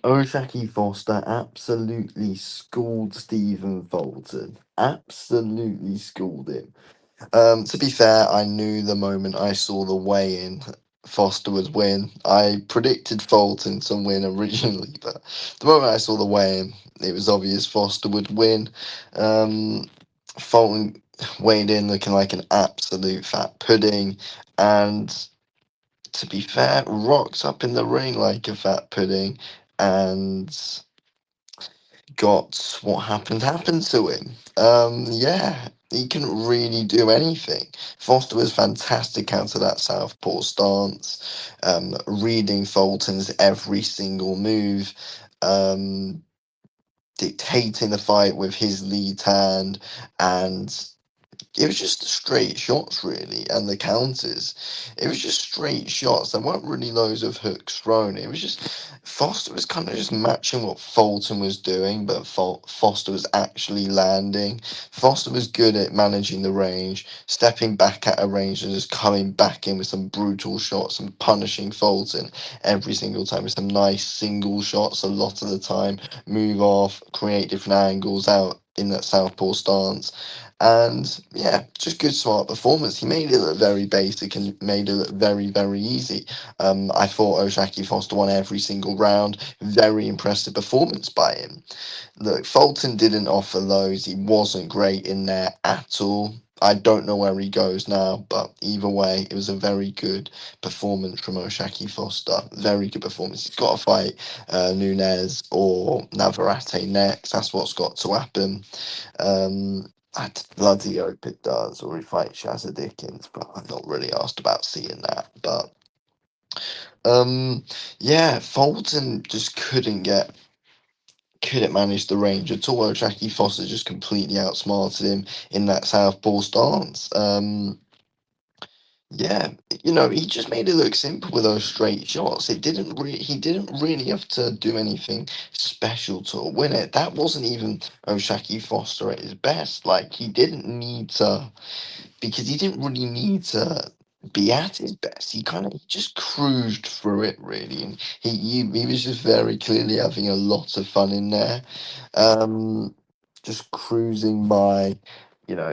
Oshaki Foster absolutely schooled Stephen Fulton. Absolutely schooled him. To be fair, I knew the moment I saw the weigh-in, Foster would win. I predicted Fulton to win originally, but the moment I saw the weigh-in, it was obvious Foster would win. Um, Fulton weighed in looking like an absolute fat pudding, and to be fair, rocked up in the ring like a fat pudding, and got what happened to him. Yeah, he couldn't really do anything. Foster was fantastic out of that southpaw stance, reading Fulton's every single move, um, dictating the fight with his lead hand, and it was just the straight shots, really, and the counters. It was just straight shots. There weren't really loads of hooks thrown. It was just Foster was kind of just matching what Fulton was doing, but Foster was actually landing. Foster was good at managing the range, stepping back at a range and just coming back in with some brutal shots and punishing Fulton every single time with some nice single shots a lot of the time. Move off, create different angles out in that southpaw stance, and yeah, just good smart performance. He made it look very basic and made it look very, very easy. I thought Oshaki Foster won every single round. Very impressive performance by him. Look, Fulton didn't offer loads. He wasn't great in there at all. I don't know where he goes now, but either way, it was a very good performance from Oshaki Foster. Very good performance. He's got to fight Nunez or Navarrete next. That's what's got to happen. I bloody hope it does, or he fights Shazza Dickens, but I'm not really asked about seeing that. But um, yeah, Fulton just couldn't manage the range at all. Jackie Foster just completely outsmarted him in that southpaw stance. Yeah, he just made it look simple with those straight shots. He didn't really have to do anything special to win it. That wasn't even Oshaki Foster at his best. Like he didn't need to, because he didn't really need to be at his best. He just cruised through it really, and he was just very clearly having a lot of fun in there, um, just cruising by.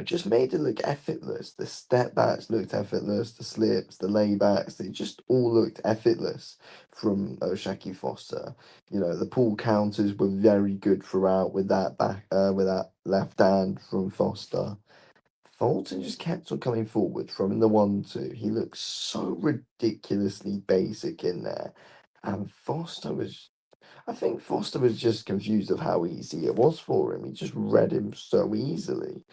Just made it look effortless. The step backs looked effortless. The slips, the laybacks, they just all looked effortless from Oshaki Foster. The pull counters were very good throughout with that left hand from Foster. Fulton just kept on coming forward from the 1-2. He looked so ridiculously basic in there. And I think Foster was just confused of how easy it was for him. He just read him so easily.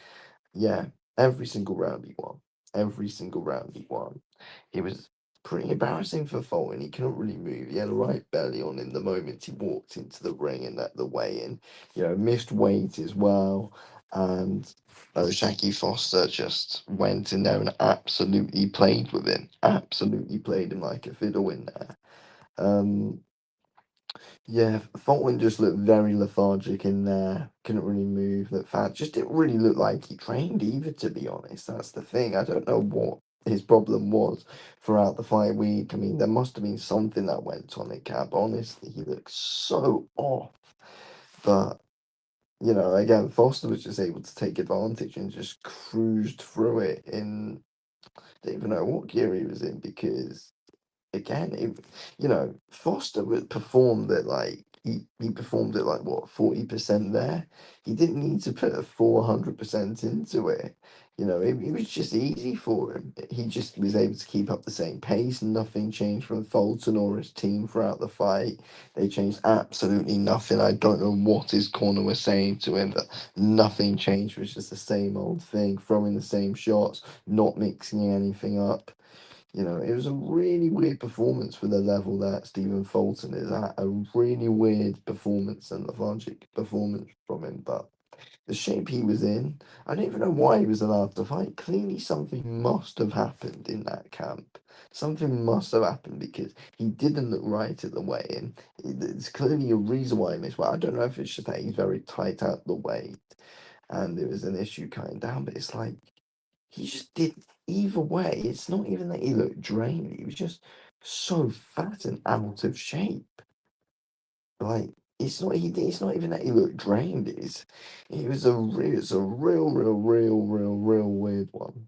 Yeah, every single round he won. Every single round he won. It was pretty embarrassing for Fulton. He couldn't really move. He had a right belly on him the moment he walked into the ring and at the weigh-in. Missed weight as well. And Shaggy Foster just went in there and absolutely played with him. Absolutely played him like a fiddle in there. Um, yeah, Fulton just looked very lethargic in there. Couldn't really move. Looked fat. Just didn't really look like he trained either, to be honest. That's the thing. I don't know what his problem was throughout the fight week. I mean, there must have been something that went on in camp. Honestly, he looked so off. But, again, Foster was just able to take advantage and just cruised through it in, I don't even know what gear he was in, because again, Foster would performed at like he performed at like what 40% there. He didn't need to put a 400% into it. It was just easy for him. He just was able to keep up the same pace. Nothing changed from Fulton or his team throughout the fight. They changed absolutely nothing. I don't know what his corner was saying to him, but nothing changed. It was just the same old thing, throwing the same shots, not mixing anything up. It was a really weird performance for the level that Stephen Fulton is at. A really weird performance and lethargic performance from him. But the shape he was in, I don't even know why he was allowed to fight. Clearly, something must have happened in that camp. Something must have happened because he didn't look right at the weigh-in. There's clearly a reason why he missed weight. I don't know if it's just that he's very tight at the weight and it was an issue cutting down, but it's like he just did either way. It's not even that he looked drained. He was just so fat and out of shape. Like, it's not even that he looked drained, it's it was a real, real, real weird one.